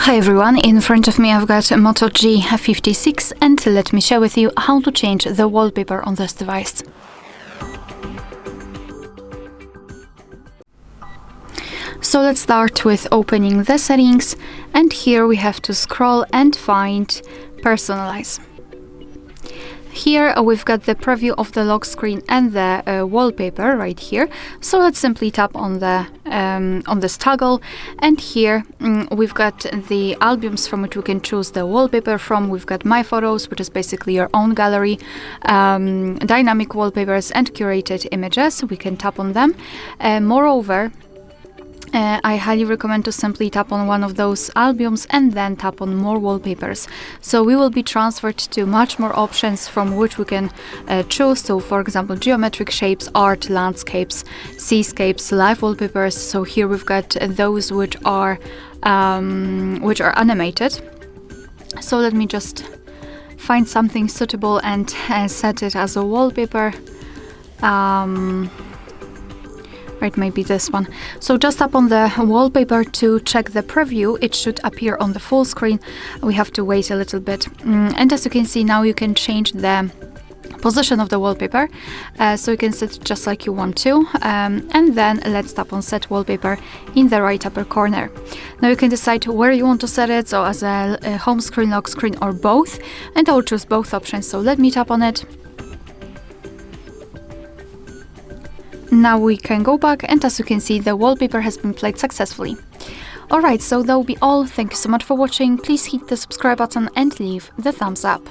Hi everyone, in front of me I've got a Moto G56 and let me share with you how to change the wallpaper on this device. So let's start with opening the settings, and here we have to scroll and find Personalize. Here we've got the preview of the lock screen and the wallpaper right here. So let's simply tap on this toggle, and here we've got the albums from which we can choose the wallpaper from. We've got My Photos, which is basically your own gallery, dynamic wallpapers and curated images. We can tap on them. Moreover, I highly recommend to simply tap on one of those albums and then tap on more wallpapers. So we will be transferred to much more options from which we can choose. So for example, geometric shapes, art, landscapes, seascapes, live wallpapers. So here we've got those which are animated. So let me just find something suitable and set it as a wallpaper. Right, maybe this one. So just tap on the wallpaper to check the preview. It should appear on the full screen. We have to wait a little bit. And as you can see, now you can change the position of the wallpaper. So you can set it just like you want to. And then let's tap on Set Wallpaper in the right upper corner. Now you can decide where you want to set it, so as a home screen, lock screen, or both. And I'll choose both options. So let me tap on it. Now we can go back, and as you can see, the wallpaper has been played successfully. Alright, so that will be all. Thank you so much for watching. Please hit the subscribe button and leave the thumbs up.